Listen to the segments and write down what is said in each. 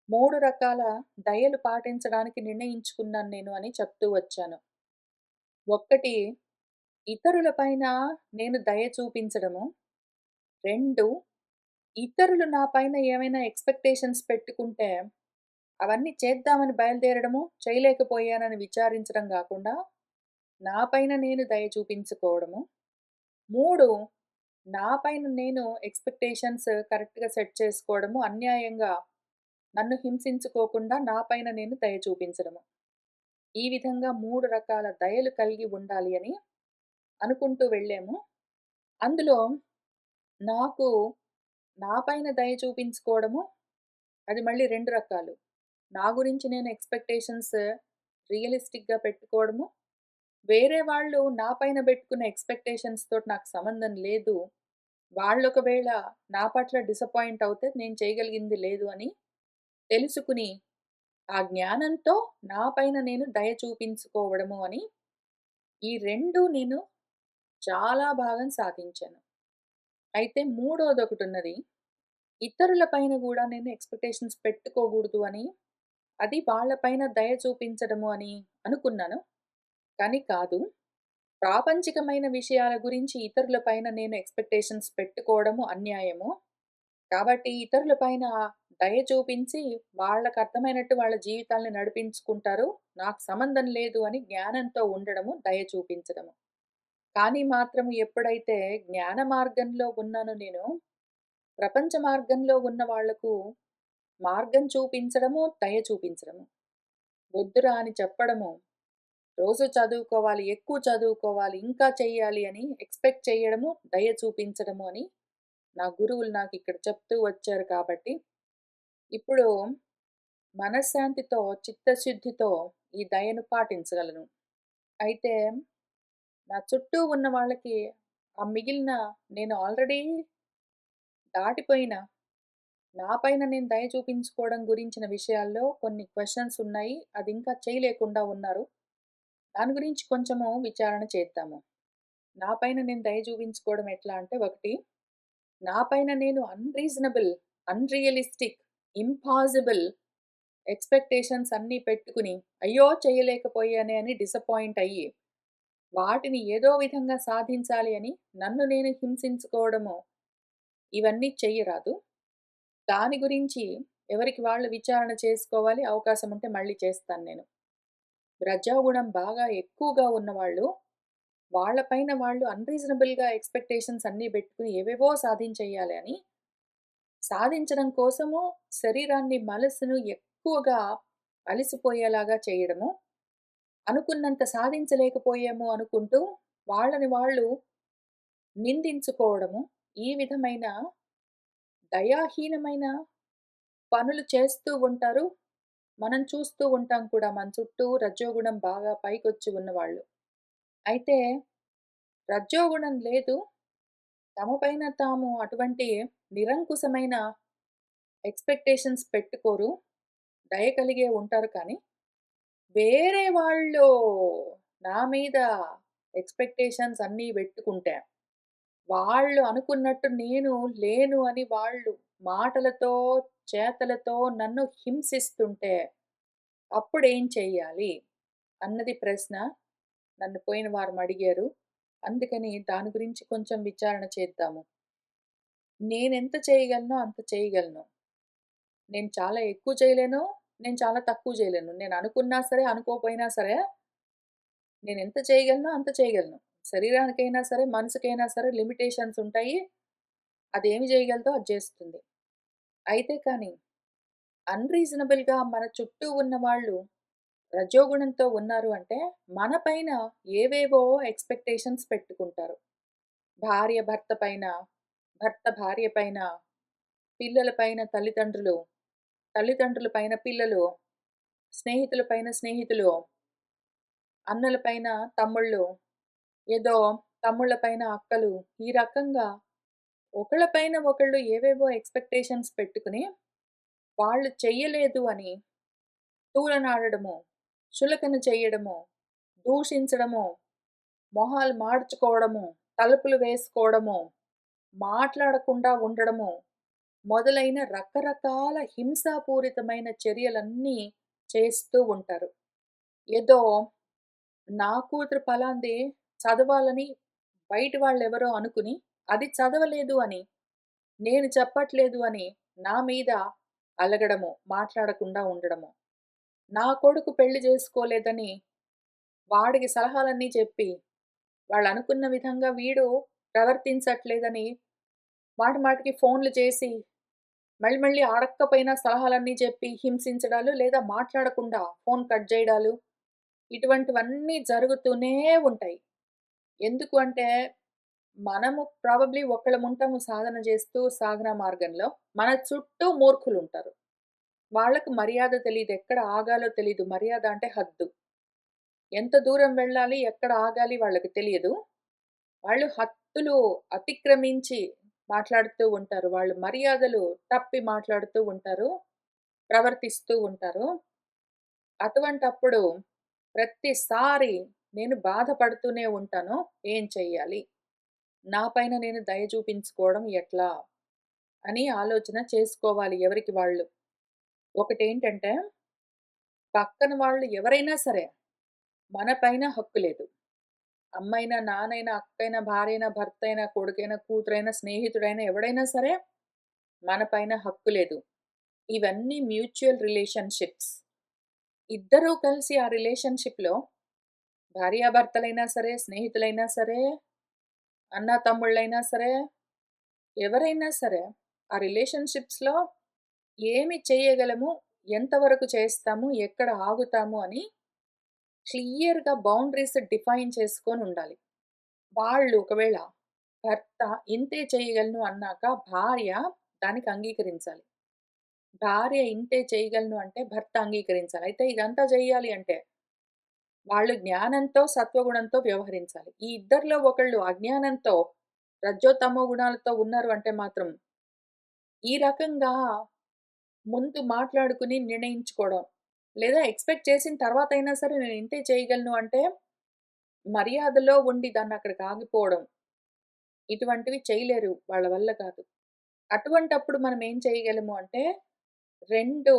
3 రకాల దయలు పాటించడానికి నిర్ణయించుకున్నాను నేను అని చెప్తూ వచ్చాను. ఒక్కటి, ఇతరుల పైన నేను దయ చూపించడము. 2, ఇతరులు నా పైన ఏమైనా ఎక్స్‌పెక్టేషన్స్ పెట్టుకుంటే, అవన్నీ చేద్దామని బయలుదేరడము, చేయలేకపోయానని విచారించడం గాకుండా, నా పైన నేను దయ చూపించుకోవడము. 3, నా పైన నేను ఎక్స్‌పెక్టేషన్స్ కరెక్ట్‌గా సెట్ చేసుకోవడము, అన్యాయంగా నన్ను హింసించుకోకుండా నా పైన నేను దయ చూపించడము. ఈ విధంగా 3 రకాల దయలు కలిగి ఉండాలి అని అనుకుంటూ వెళ్ళాము. అందులో నాకు నా పైన దయ చూపించుకోవడము, అది మళ్ళీ 2 రకాలు. నా గురించి నేను ఎక్స్‌పెక్టేషన్స్ రియలిస్టిక్‌గా పెట్టుకోవడము, వేరే వాళ్ళు నా పైన పెట్టుకున్న ఎక్స్‌పెక్టేషన్స్ తోటి నాకు సంబంధం లేదు. వాళ్ళొకవేళ నా పట్ల డిసప్పాయింట్ అవుతే నేను చేయగలిగింది లేదు అని తెలుసుకుని, ఆ జ్ఞానంతో నా పైన నేను దయ చూపించుకోవడము అని, ఈ 2 నేను చాలా భాగం సాధించాను. అయితే మూడోదొకటున్నది. ఇతరుల పైన గూడా నేను ఎక్స్‌పెక్టేషన్స్ పెట్టుకోగూడదు అని, అది వాళ్ళ పైన దయ చూపించడము అని అనుకున్నాను. కానీ కాదు. ప్రాపంచికమైన విషయాల గురించి ఇతరుల పైన నేను ఎక్స్‌పెక్టేషన్స్ పెట్టుకోవడము అన్యాయము. కాబట్టి ఇతరుల పైన దయ చూపించి, వాళ్ళకర్థమైనట్టు వాళ్ళ జీవితాల్ని నడిపించుకుంటారు. నాకు సంబంధం లేదు అని జ్ఞానంతో ఉండడము, దయ చూపించడము. కానీ మాత్రం ఎప్పుడైతే జ్ఞాన మార్గంలో ఉన్నానో నేను, ప్రపంచ మార్గంలో ఉన్న వాళ్లకు మార్గం చూపించడము, దయ చూపించడము. వద్దురా అని చెప్పడము, రోజు చదువుకోవాలి, ఎక్కువ చదువుకోవాలి, ఇంకా చెయ్యాలి అని ఎక్స్‌పెక్ట్ చేయడము, దయ చూపించడము అని నా గురువులు నాకిక్కడ చెప్తూ వచ్చారు కాబట్టి, ఇప్పుడు మనశ్శాంతితో, చిత్తశుద్ధితో ఈ దయను పాటించగలను. అయితే నా చుట్టూ ఉన్న వాళ్ళకి ఆ మిగిలిన నేను ఆల్రెడీ దాటిపోయిన, నా పైన నేను దయ చూపించుకోవడం గురించిన విషయాల్లో కొన్ని క్వెషన్స్ ఉన్నాయి. అది ఇంకా చేయలేకుండా ఉన్నారు. దాని గురించి కొంచెము విచారణ చేద్దాము. నా పైన నేను దయ చూపించుకోవడం ఎట్లా అంటే, ఒకటి, నా పైన నేను అన్‌రీజనబుల్, అన్‌రియలిస్టిక్, ఇంపాసిబుల్ ఎక్స్‌పెక్టేషన్స్ అన్నీ పెట్టుకుని, అయ్యో! చేయలేకపోయానే అని డిసప్పాయింట్ అయ్యి, వాటిని ఏదో విధంగా సాధించాలి అని నన్ను నేను హింసించుకోవడము, ఇవన్నీ చెయ్యరాదు. దాని గురించి ఎవరికి వాళ్ళు విచారణ చేసుకోవాలి. అవకాశం ఉంటే మళ్ళీ చేస్తాను నేను. రజోగుణం బాగా ఎక్కువగా ఉన్నవాళ్ళు, వాళ్ళ పైన వాళ్ళు అన్‌రీజనబుల్‌గా ఎక్స్‌పెక్టేషన్స్ అన్నీ పెట్టుకొని ఏవేవో సాధించేయాలి అని, సాధించడం కోసము శరీరాన్ని, మనసును ఎక్కువగా అలిసిపోయేలాగా చేయడము, అనుకున్నంత సాధించలేకపోయాము అనుకుంటూ వాళ్ళని వాళ్ళు నిందించుకోవడము, ఈ విధమైన దయాహీనమైన పనులు చేస్తూ ఉంటారు. మనం చూస్తూ ఉంటాం కూడా మన చుట్టూ రజోగుణం బాగా పైకొచ్చి ఉన్నవాళ్ళు. అయితే రజోగుణం లేదు. తమ పైన తాము అటువంటి నిరంకుశమైన ఎక్స్‌పెక్టేషన్స్ పెట్టుకోరు. దయ కలిగే ఉంటారు కానీ, వేరే వాళ్ళు నా మీద ఎక్స్‌పెక్టేషన్స్ అన్నీ పెట్టుకుంటే, వాళ్ళు అనుకున్నట్టు నేను లేను అని వాళ్ళు మాటలతో, చేతలతో నన్ను హింసిస్తుంటే అప్పుడేం చెయ్యాలి? అన్నది ప్రశ్న నన్ను పోయిన వారం అడిగారు. అందుకని దాని గురించి కొంచెం విచారణ చేద్దాము. నేనెంత చేయగలనో అంత చేయగలను. నేను చాలా ఎక్కువ చేయలేను. నేను చాలా తక్కువ చేయలేను. నేను అనుకున్నా సరే, అనుకోపోయినా సరే, నేనెంత చేయగలనో అంత చేయగలను. శరీరానికైనా సరే, మనసుకైనా సరే లిమిటేషన్స్ ఉంటాయి. అదేమి చేయగలదో అది చేస్తుంది. అయితే కానీ అన్‌రీజనబుల్‌గా మన చుట్టూ ఉన్నవాళ్ళు రజోగుణంతో ఉన్నారు అంటే, మన పైన ఏవేవో ఎక్స్‌పెక్టేషన్స్ పెట్టుకుంటారు. భార్య భర్త పైన, భర్త భార్య పైన, పిల్లల పైన తల్లిదండ్రులు, తల్లిదండ్రుల పైన పిల్లలు, స్నేహితుల పైన స్నేహితులు, అన్నల పైన తమ్ముళ్ళు, ఏదో తమ్ముళ్ళ పైన అక్కలు, ఈ రకంగా ఒకళ్ళ పైన ఒకళ్ళు ఏవేవో ఎక్స్‌పెక్టేషన్స్ పెట్టుకుని, వాళ్ళు చెయ్యలేదు అని తూలనాడడము, చులకన చేయడము, దూషించడము, మొహాలు మాడ్చుకోవడము, తలుపులు వేసుకోవడము, మాట్లాడకుండా ఉండడము, మొదలైన రకరకాల హింసాపూరితమైన చర్యలన్నీ చేస్తూ ఉంటారు. ఏదో నా కూతురు పలాంది చదవాలని బయటి వాళ్ళెవరో అనుకుని, అది చదవలేదు అని, నేను చెప్పట్లేదు అని నా మీద అలగడము, మాట్లాడకుండా ఉండడము. నా కొడుకు పెళ్లి చేసుకోలేదని వాడికి సలహాలన్నీ చెప్పి, వాళ్ళనుకున్న విధంగా వీడు ప్రవర్తించట్లేదని మాటి మాటికి ఫోన్‌లు చేసి, మళ్ళీ మళ్ళీ అడక్కపోయినా సలహాలన్నీ చెప్పి హింసించడాలు, లేదా మాట్లాడకుండా ఫోన్ కట్ జేయడాలు, ఇటువంటివన్నీ జరుగుతూనే ఉంటాయి. ఎందుకు అంటే, మనము ప్రాబబ్లీ ఒక్కళ్ళముంటాము సాధన జేస్తూ సాధనా మార్గంలో. మన చుట్టూ మూర్ఖులుంటారు. వాళ్ళకి మర్యాద తెలీదు. ఎక్కడ ఆగాలో తెలీదు. మర్యాద అంటే హద్దు. ఎంత దూరం వెళ్ళాలి, ఎక్కడ ఆగాలి వాళ్ళకి తెలియదు. వాళ్ళు హద్దులు అతిక్రమించి మాట్లాడుతూ ఉంటారు. వాళ్ళు మర్యాదలు తప్పి మాట్లాడుతూ ఉంటారు. ప్రవర్తిస్తూ ఉంటారు. అటువంటప్పుడు ప్రతిసారి నేను బాధపడుతూనే ఉంటాను. ఏం చెయ్యాలి? నా పైన నేను దయ చూపించుకోవడం ఎట్లా? అని ఆలోచన చేసుకోవాలి ఎవరికి వాళ్ళు. ఒకటేంటంటే, పక్కన వాళ్ళు ఎవరైనా సరే, మన పైన హక్కు లేదు. అమ్మయినా, నాన్నైనా, అక్కయినా, భార్యైనా, భర్తయినా, కొడుకైనా, కూతురైనా, స్నేహితుడైనా ఎవడైనా సరే, మన పైన హక్కు లేదు. ఇవన్నీ మ్యూచువల్ రిలేషన్‌షిప్స్. ఇద్దరూ కలిసి ఆ రిలేషన్‌షిప్‌లో భార్యాభర్తలైనా సరే, స్నేహితులైనా సరే, అన్నాతమ్ముళ్ళైనా సరే, ఎవరైనా సరే, ఆ రిలేషన్‌షిప్స్‌లో ఏమి చేయగలము, ఎంతవరకు చేస్తాము, ఎక్కడ ఆగుతాము అని క్లియర్‌గా బౌండరీస్ డిఫైన్ చేసుకొనుండాలి. వాళ్ళు ఒకవేళ భర్త ఇంతే చేయగలను అన్నాక భార్య దానికి అంగీకరించాలి. భార్య ఇంతే చేయగలను అంటే భర్త అంగీకరించాలి. అయితే ఇదంతా చేయాలి అంటే వాళ్ళు జ్ఞానంతో, సత్వగుణంతో వ్యవహరించాలి. ఈ ఇద్దరిలో ఒకళ్ళు అజ్ఞానంతో, రజో, తమో గుణాలతో ఉన్నారు అంటే మాత్రం ఈ రకంగా ముందు మాట్లాడుకుని నిర్ణయించుకోవడం. లేదా ఎక్స్‌పెక్ట్ చేసిన తర్వాతైనా సరే నేను ఇంతే చేయగలను అంటే మర్యాదలో ఉండి దాన్నక్కడికి ఆగిపోవడం. ఇటువంటివి చేయలేరు. వాళ్ళ వల్ల కాదు. అటువంటప్పుడు మనం ఏం చేయగలము అంటే 2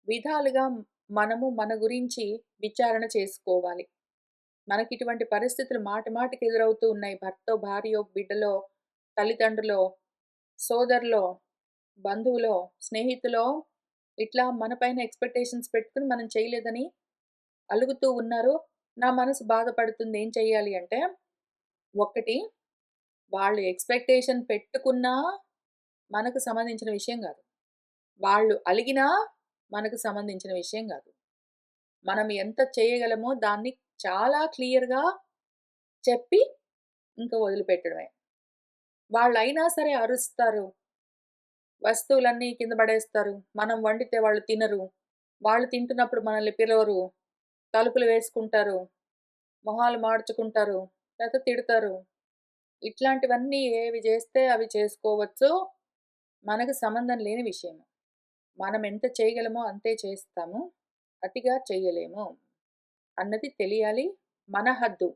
విధాలుగా మనము మన గురించి విచారణ చేసుకోవాలి. మనకిటువంటి పరిస్థితులు మాటి మాటికి ఎదురవుతూ ఉన్నాయి. భర్తో, భార్యో, బిడ్డలో, తల్లిదండ్రులో, సోదరులో, బంధువులో, స్నేహితులో ఇట్లా మన పైన ఎక్స్‌పెక్టేషన్స్ పెట్టుకొని మనం చేయలేదని అలుగుతూ ఉన్నారు. నా మనసు బాధపడుతుంది. ఏం చెయ్యాలి అంటే, ఒకటి వాళ్ళు ఎక్స్‌పెక్టేషన్ పెట్టుకున్నా మనకు సంబంధించిన విషయం గాదు. వాళ్ళు అలిగినా మనకు సంబంధించిన విషయం గాదు. మనం ఎంత చేయగలమో దాన్ని చాలా క్లియర్‌గా చెప్పి ఇంక వదిలిపెట్టడమే. వాళ్ళైనా సరే అరుస్తారు. వస్తువులన్నీ కింద పడేస్తారు. మనం వండితే వాళ్ళు తినరు. వాళ్ళు తింటున్నప్పుడు మనల్ని పిలవరు. తలుపులు వేసుకుంటారు. మొహాలు మాడ్చుకుంటారు. లేతే తిడతారు. ఇట్లాంటివన్నీ ఏవి జేస్తే అవి చేసుకోవచ్చు. మనకు సంబంధం లేని విషయం. మనం ఎంత చేయగలమో అంతే చేస్తాము. అతిగా చెయ్యలేము అన్నది తెలియాలి. మన హద్దు.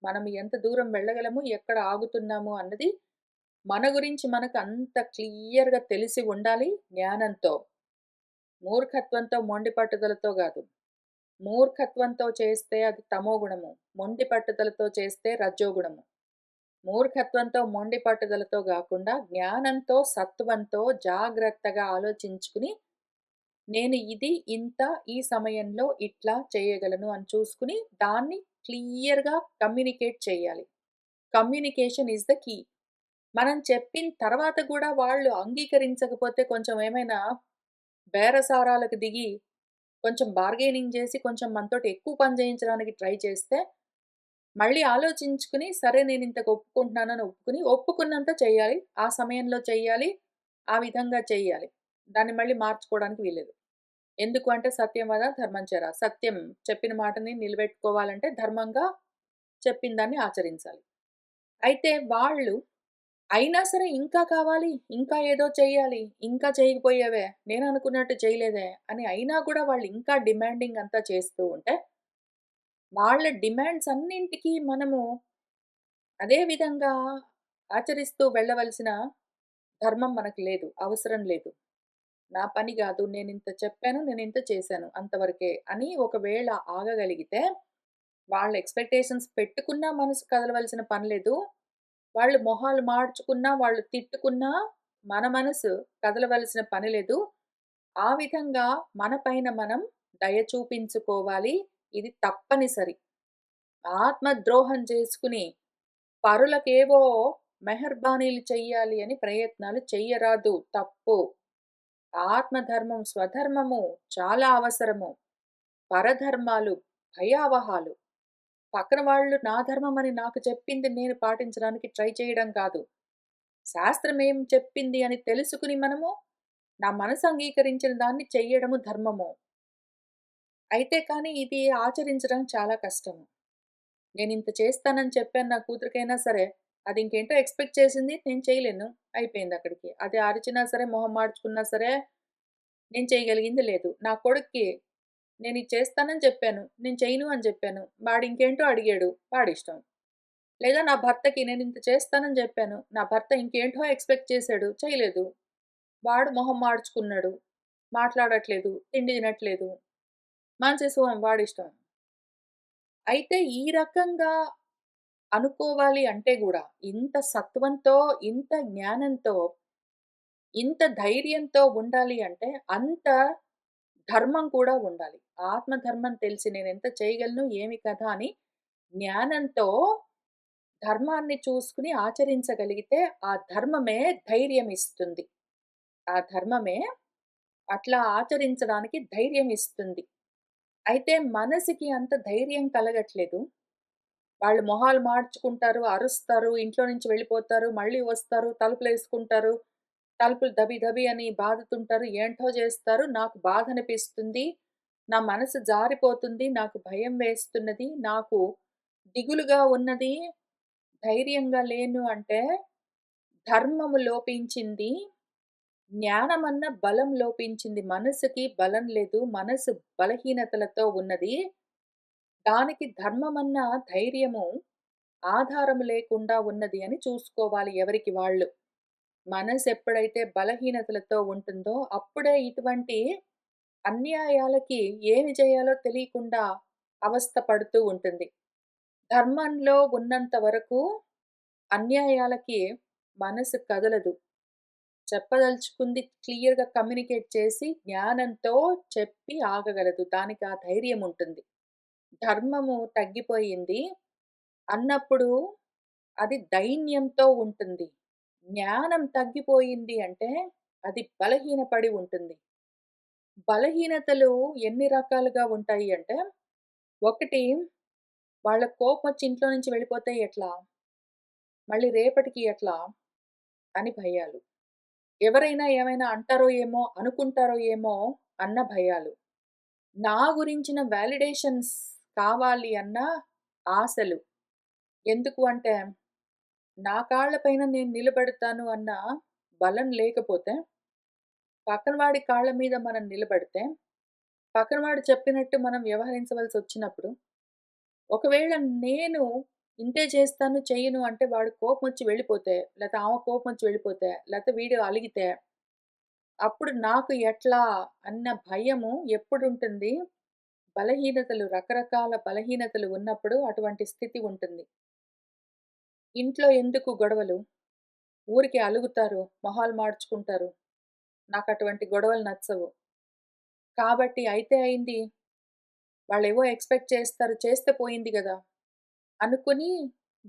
మనం ఎంత దూరం వెళ్ళగలము, ఎక్కడ ఆగుతున్నాము అన్నది మన గురించి మనకు అంత క్లియర్‌గా తెలిసి ఉండాలి జ్ఞానంతో. మూర్ఖత్వంతో, మొండి పట్టుదలతో గాదు. మూర్ఖత్వంతో చేస్తే అది తమోగుణము. మొండి పట్టుదలతో చేస్తే రజోగుణము. మూర్ఖత్వంతో, మొండి పట్టుదలతో గాకుండా జ్ఞానంతో, సత్వంతో జాగ్రత్తగా ఆలోచించుకుని నేను ఇది, ఇంత, ఈ సమయంలో ఇట్లా చేయగలను అని చూసుకొని, దాన్ని క్లియర్‌గా కమ్యూనికేట్ చేయాలి. Communication is the key. మనం చెప్పిన తర్వాత గూడా వాళ్ళు అంగీకరించకపోతే కొంచెం ఏమైనా బేరసారాలకు దిగి, కొంచెం బార్గెనింగ్ జేసి, కొంచెం మనతోటి ఎక్కువ పని చేయించడానికి ట్రై చేస్తే, మళ్ళీ ఆలోచించుకుని, సరే నేనింతకు ఒప్పుకుంటున్నానని ఒప్పుకుని, ఒప్పుకున్నంత చేయాలి. ఆ సమయంలో చెయ్యాలి. ఆ విధంగా చెయ్యాలి. దాన్ని మళ్ళీ మార్చుకోవడానికి వీల్లేదు. ఎందుకు అంటే సత్యం వద ధర్మం చెర. సత్యం చెప్పిన మాటని నిలబెట్టుకోవాలంటే ధర్మంగా చెప్పిన దాన్ని ఆచరించాలి. అయితే వాళ్ళు అయినా సరే ఇంకా కావాలి, ఇంకా ఏదో చెయ్యాలి, ఇంకా చేయకపోయావే, నేననుకున్నట్టు చేయలేదే అని అయినా కూడా వాళ్ళు ఇంకా డిమాండింగ్ అంతా చేస్తూ ఉంటే, వాళ్ళ డిమాండ్స్ అన్నింటికి మనము అదే విధంగా ఆచరిస్తూ వెళ్ళవలసిన ధర్మం మనకు లేదు. అవసరం లేదు. నా పని గాదు. నేనింత చెప్పాను, నేనింత చేశాను అంతవరకే అని ఒకవేళ ఆగగలిగితే, వాళ్ళ ఎక్స్‌పెక్టేషన్స్ పెట్టుకున్నా మనసు కదలవలసిన పని లేదు. వాళ్ళు మొహాలు మాడ్చుకున్నా, వాళ్ళు తిట్టుకున్నా మన మనసు కదలవలసిన పని లేదు. ఆ విధంగా మన పైన మనం దయ చూపించుకోవాలి. ఇది తప్పనిసరి. ఆత్మద్రోహం చేసుకుని పరులకేవో మెహర్బానీలు చెయ్యాలి అని ప్రయత్నాలు చెయ్యరాదు. తప్పు. ఆత్మధర్మం, స్వధర్మము చాలా అవసరము. పరధర్మాలు భయావహాలు. పక్కన వాళ్ళు నా ధర్మమని నాకు చెప్పింది నేను పాటించడానికి ట్రై చేయడం కాదు. శాస్త్రం ఏం చెప్పింది అని తెలుసుకుని మనము, నా మనసు అంగీకరించిన దాన్ని చెయ్యడము ధర్మము. అయితే కానీ ఇది ఆచరించడం చాలా కష్టము. నేనింత చేస్తానని చెప్పాను నా కూతురికైనా సరే, అది ఇంకేంటో ఎక్స్‌పెక్ట్ చేసింది నేను చేయలేను. అయిపోయిందక్కడికి. అది అరిచినా సరే, మొహం మాడ్చుకున్నా సరే, నేను చేయగలిగింది లేదు. నా కొడుక్కి నేనిది చేస్తానని చెప్పాను. నేను చెయ్యను అని చెప్పాను. వాడింకేంటో అడిగాడు. వాడిష్టం. లేదా నా భర్తకి నేనింత చేస్తానని జెప్పాను. నా భర్త ఇంకేంటో ఎక్స్‌పెక్ట్ చేశాడు. చేయలేదు. వాడు మొహం మాడ్చుకున్నాడు. మాట్లాడట్లేదు. తిండి తినట్లేదు. మానసేసువం వాడిష్టం. అయితే ఈ రకంగా అనుకోవాలి అంటే గూడా, ఇంత సత్వంతో, ఇంత జ్ఞానంతో, ఇంత ధైర్యంతో ఉండాలి అంటే, అంత ధర్మం కూడా ఉండాలి. ఆత్మధర్మం తెలిసి నేనెంత చేయగలను, ఏమి కథ అని జ్ఞానంతో ధర్మాన్ని చూసుకొని ఆచరించగలిగితే, ఆ ధర్మమే ధైర్యమిస్తుంది. ఆ ధర్మమే అట్లా ఆచరించడానికి ధైర్యమిస్తుంది. అయితే మనసుకి అంత ధైర్యం కలగట్లేదు. వాళ్ళు మొహాలు మార్చుకుంటారు, అరుస్తారు, ఇంట్లో నుంచి వెళ్ళిపోతారు, మళ్ళీ వస్తారు, తలుపులేసుకుంటారు. తలుపులు దబి దబి అని బాదుతుంటారు. ఏంటో చేస్తారు. నాకు బాధనిపిస్తుంది. నా మనసు జారిపోతుంది. నాకు భయం వేస్తున్నది. నాకు దిగులుగా ఉన్నది. ధైర్యంగా లేను అంటే ధర్మము లోపించింది. జ్ఞానమన్న బలం లోపించింది. మనసుకి బలం లేదు. మనసు బలహీనతలతో ఉన్నది. దానికి ధర్మమన్న ధైర్యము ఆధారము లేకుండా ఉన్నది అని చూసుకోవాలి ఎవరికి వాళ్ళు. మనసెప్పుడైతే బలహీనతలతో ఉంటుందో అప్పుడే ఇటువంటి అన్యాయాలకి ఏమి చేయాలో తెలియకుండా అవస్థ పడుతూ ఉంటుంది. ధర్మంలో ఉన్నంత వరకు అన్యాయాలకి మనసు కదలదు. చెప్పదలుచుకుంది క్లియర్‌గా కమ్యూనికేట్ చేసి జ్ఞానంతో చెప్పి ఆగగలదు. దానికి ఆ ధైర్యం ఉంటుంది. ధర్మము తగ్గిపోయింది అన్నప్పుడు అది దైన్యంతో ఉంటుంది. జ్ఞానం తగ్గిపోయింది అంటే అది బలహీనపడి ఉంటుంది. బలహీనతలు ఎన్ని రకాలుగా ఉంటాయి అంటే, ఒకటి వాళ్ళకి కోపమొచ్చి ఇంట్లో నుంచి వెళ్ళిపోతే ఎట్లా? మళ్ళీ రేపటికి ఎట్లా? అని భయాలు. ఎవరైనా ఏమైనా అంటారో ఏమో, అనుకుంటారో ఏమో అన్న భయాలు. నా గురించిన వాలిడేషన్స్ కావాలి అన్న ఆశలు. ఎందుకు అంటే, నా కాళ్ళ పైన నేను నిలబడతాను అన్న బలం లేకపోతే, పక్కన వాడి కాళ్ళ మీద మనం నిలబడితే, పక్కన వాడు చెప్పినట్టు మనం వ్యవహరించవలసొచ్చినప్పుడు, ఒకవేళ నేను ఇంతే చేస్తాను, చెయ్యను అంటే వాడికి కోపమొచ్చి వెళ్ళిపోతే, లేతే ఆమె కోపమొచ్చి వెళ్ళిపోతే, లేతే వీడు అలిగితే అప్పుడు నాకు ఎట్లా అన్న భయము ఎప్పుడుంటుంది? రకరకాల బలహీనతలు ఉన్నప్పుడు అటువంటి స్థితి ఉంటుంది. ఇంట్లో ఎందుకు గొడవలు? ఊరికే అలుగుతారు, మొహాలు మాడ్చుకుంటారు. నాకటువంటి గొడవలు నచ్చవు. కాబట్టి అయితే అయింది. వాళ్ళేవో ఎక్స్‌పెక్ట్ చేస్తారు. చేస్తే పోయింది గదా! అనుకుని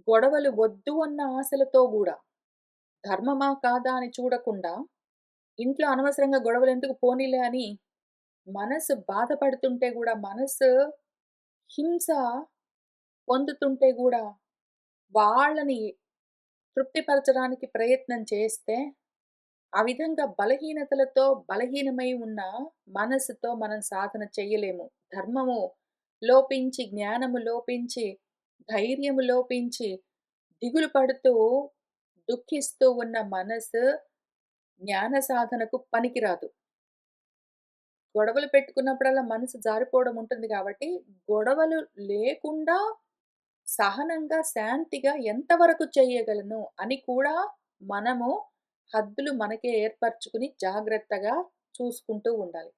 గొడవలు వద్దు అన్న ఆశలతో గూడా, ధర్మమా? కాదా? అని చూడకుండా, ఇంట్లో అనవసరంగా గొడవలెందుకు పోనీలే అని మనసు బాధపడుతుంటే గూడా, మనసు హింస పొందుతుంటే గూడా, వాళ్ళని తృప్తిపరచడానికి ప్రయత్నం చేస్తే, ఆ విధంగా బలహీనతలతో బలహీనమై ఉన్న మనసుతో మనం సాధన చెయ్యలేము. ధర్మము లోపించి, జ్ఞానము లోపించి, ధైర్యము లోపించి, దిగులు పడుతూ, దుఃఖిస్తూ ఉన్న మనసు జ్ఞాన సాధనకు పనికిరాదు. గొడవలు పెట్టుకున్నప్పుడల్లా మనసు జారిపోవడం ఉంటుంది గాబట్టి, గొడవలు లేకుండా సహనంగా, శాంతిగా ఎంతవరకు చేయగలను అని కూడా మనము హద్దులు మనకే ఏర్పరచుకుని జాగ్రత్తగా చూసుకుంటూ ఉండాలి.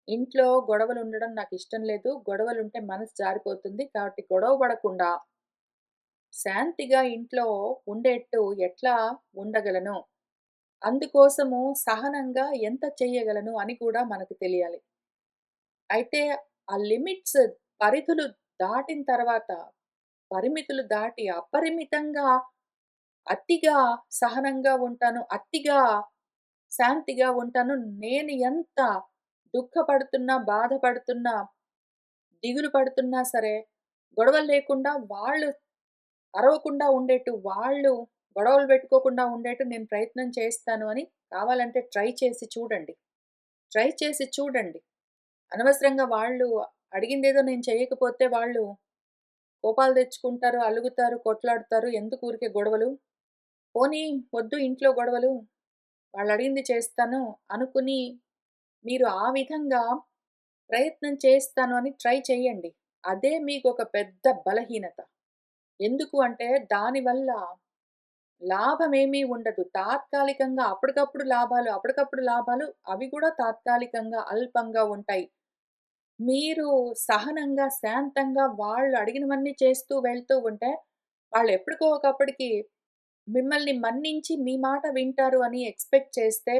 ఇంట్లో గొడవలుండడం నాకిష్టం లేదు. గొడవలుంటే మనసు జారిపోతుంది. కాబట్టి గొడవ పడకుండా శాంతిగా ఇంట్లో ఉండేట్టు ఎట్లా ఉండగలను? అందుకోసము సహనంగా ఎంత చెయ్యగలను అని కూడా మనకు తెలియాలి. అయితే ఆ లిమిట్స్ పరిధులు దాటిన తర్వాత, పరిమితులు దాటి అపరిమితంగా అతిగా సహనంగా ఉంటాను. అతిగా శాంతిగా ఉంటాను. నేను ఎంత దుఃఖపడుతున్నా, బాధపడుతున్నా, దిగులు పడుతున్నా సరే, గొడవలు లేకుండా వాళ్ళు అరవకుండా ఉండేట్టు, వాళ్ళు గొడవలు పెట్టుకోకుండా ఉండేట్టు నేను ప్రయత్నం చేస్తాను అని కావాలంటే ట్రై చేసి చూడండి. ట్రై చేసి చూడండి. అనవసరంగా వాళ్ళు అడిగిందేదో నేను చేయకపోతే వాళ్ళు కోపాలు తెచ్చుకుంటారు, అలుగుతారు, కొట్లాడుతారు. ఎందుకు ఊరికే గొడవలు? పోనీ వద్దు ఇంట్లో గొడవలు. వాళ్ళడిగింది చేస్తాను అనుకుని మీరు ఆ విధంగా ప్రయత్నం చేస్తాను అని ట్రై చేయండి. అదే మీకొక పెద్ద బలహీనత. ఎందుకు అంటే దానివల్ల లాభమేమీ ఉండదు. తాత్కాలికంగా అప్పటికప్పుడు లాభాలు అవి కూడా తాత్కాలికంగా, అల్పంగా ఉంటాయి. మీరు సహనంగా, శాంతంగా వాళ్ళు అడిగినవన్నీ చేస్తూ వెళ్తూ ఉంటే, వాళ్ళెప్పటికో ఒకప్పటికి మిమ్మల్ని మన్నించి మీ మాట వింటారు అని ఎక్స్‌పెక్ట్ చేస్తే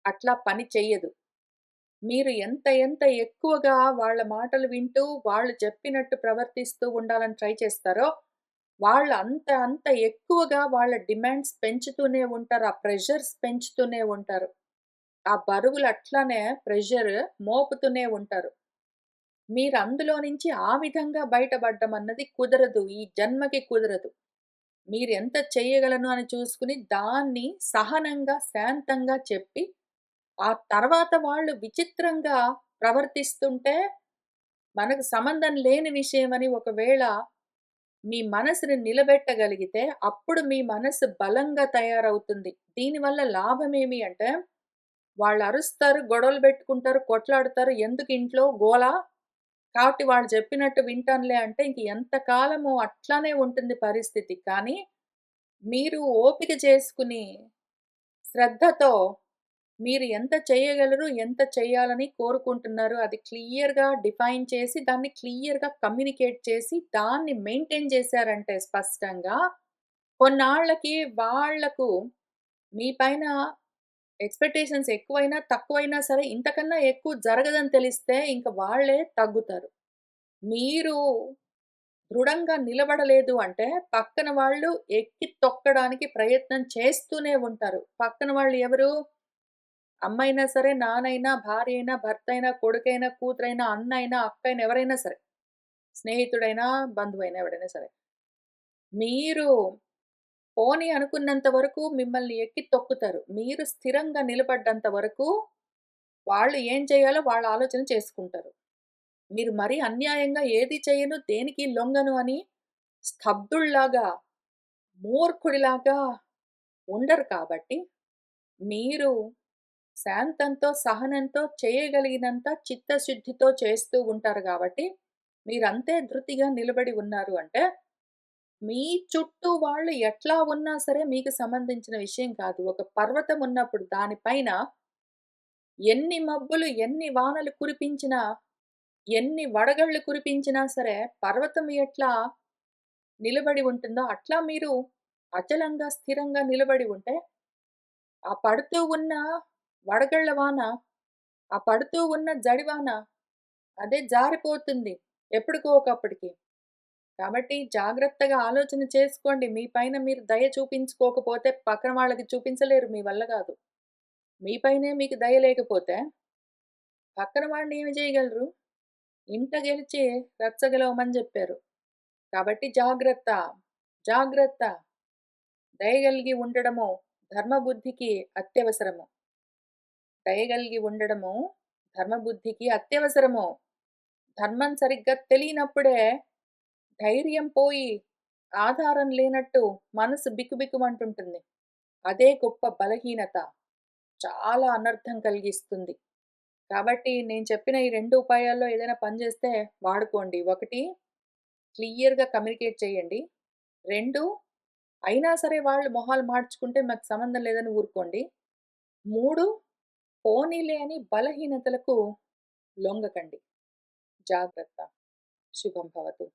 అట్లా పని చెయ్యదు. మీరు ఎంత ఎంత ఎక్కువగా వాళ్ళ మాటలు వింటూ, వాళ్ళు చెప్పినట్టు ప్రవర్తిస్తూ ఉండాలని ట్రై చేస్తారో, వాళ్ళు అంత అంత ఎక్కువగా వాళ్ళ డిమాండ్స్ పెంచుతూనే ఉంటారు. ఆ ప్రెషర్స్ పెంచుతూనే ఉంటారు. ఆ బరువులు అట్లానే ప్రెషర్ మోపుతూనే ఉంటారు. మీరు అందులో నుంచి ఆ విధంగా బయటపడ్డం అన్నది కుదరదు. ఈ జన్మకి కుదరదు. మీరెంత చేయగలను అని చూసుకొని దాన్ని సహనంగా, శాంతంగా చెప్పి, ఆ తర్వాత వాళ్ళు విచిత్రంగా ప్రవర్తిస్తుంటే, మనకు సంబంధం లేని విషయమని ఒకవేళ మీ మనసుని నిలబెట్టగలిగితే, అప్పుడు మీ మనసు బలంగా తయారవుతుంది. దీనివల్ల లాభమేమి అంటే, వాళ్ళరుస్తారు, గొడవలు బెట్టుకుంటారు, కొట్లాడుతారు. ఎందుకు ఇంట్లో గోల? కాబట్టి వాళ్ళు చెప్పినట్టు వింటానులే అంటే ఇంక ఎంత కాలము అట్లానే ఉంటుంది పరిస్థితి. కానీ మీరు ఓపిక చేసుకుని, శ్రద్ధతో మీరు ఎంత చేయగలరు, ఎంత చేయాలని కోరుకుంటున్నారు, అది క్లియర్‌గా డిఫైన్ చేసి, దాన్ని క్లియర్‌గా కమ్యూనికేట్ చేసి, దాన్ని మెయింటైన్ చేశారంటే స్పష్టంగా, కొన్నాళ్ళకి వాళ్ళకు మీ పైన ఎక్స్‌పెక్టేషన్స్ ఎక్కువైనా, తక్కువైనా సరే ఇంతకన్నా ఎక్కువ జరగదని తెలిస్తే ఇంక వాళ్ళే తగ్గుతారు. మీరు దృఢంగా నిలబడలేదు అంటే, పక్కన వాళ్ళు ఎక్కి తొక్కడానికి ప్రయత్నం చేస్తూనే ఉంటారు. పక్కన వాళ్ళు ఎవరు? అమ్మయినా సరే, నాన్నయినా, భార్య అయినా, భర్త అయినా, కొడుకైనా, కూతురైనా, అన్నయినా, అక్కయినా ఎవరైనా సరే. స్నేహితుడైనా, బంధువైనా ఎవడైనా సరే. మీరు పోనీ అనుకున్నంత వరకు మిమ్మల్ని ఎక్కి తొక్కుతారు. మీరు స్థిరంగా నిలబడ్డంత వరకు వాళ్ళు ఏం చేయాలో వాళ్ళ ఆలోచన చేసుకుంటారు. మీరు మరీ అన్యాయంగా ఏది చెయ్యను, దేనికి లొంగను అని స్తబ్దుల్లాగా, మూర్ఖుడిలాగా ఉండరు కాబట్టి, మీరు శాంతంతో, సహనంతో చేయగలిగినంత చిత్తశుద్ధితో చేస్తూ ఉంటారు గాబట్టి, మీరంతే ధృతిగా నిలబడి ఉన్నారు అంటే, మీ చుట్టూ వాళ్ళు ఎట్లా ఉన్నా సరే మీకు సంబంధించిన విషయం కాదు. ఒక పర్వతం ఉన్నప్పుడు దాని పైన ఎన్ని మబ్బులు, ఎన్ని వానలు కురిపించినా, ఎన్ని వడగళ్ళు కురిపించినా సరే, పర్వతం ఎట్లా నిలబడి ఉంటుందో, అట్లా మీరు అచలంగా, స్థిరంగా నిలబడి ఉంటే, ఆ పడుతూ ఉన్న వడగళ్ళ వాన, ఆ పడుతూ ఉన్న జడివాన అదే జారిపోతుంది. ఎప్పటికో ఒకప్పటికి. కాబట్టి జాగ్రత్తగా ఆలోచన చేసుకోండి. మీ పైన మీరు దయ చూపించుకోకపోతే పక్కన వాళ్ళకి చూపించలేరు. మీ వల్ల గాదు. మీ పైనే మీకు దయ లేకపోతే పక్కన వాడిని ఏమి చేయగలరు? ఇంట గెలిచి రచ్చ గెలవమని జెప్పారు. కాబట్టి జాగ్రత్త. జాగ్రత్త. దయగలిగి ఉండడము ధర్మబుద్ధికి అత్యవసరము. దయగలిగి ఉండడము ధర్మబుద్ధికి అత్యవసరము. ధర్మం సరిగ్గా తెలియనప్పుడే ధైర్యం పోయి, ఆధారం లేనట్టు మనసు బిక్కుబిక్కుమంటుంటుంది. అదే గొప్ప బలహీనత. చాలా అనర్థం కలిగిస్తుంది. కాబట్టి నేను చెప్పిన ఈ 2 ఉపాయాల్లో ఏదైనా పని చేస్తే వాడుకోండి. 1 క్లియర్‌గా కమ్యూనికేట్ చేయండి. 2 అయినా సరే వాళ్ళు మొహాలు మార్చుకుంటే మాకు సంబంధం లేదని ఊరుకోండి. 3 పోనీలే అని బలహీనతలకు లొంగకండి. జాగ్రత్త. శుభం భవతు.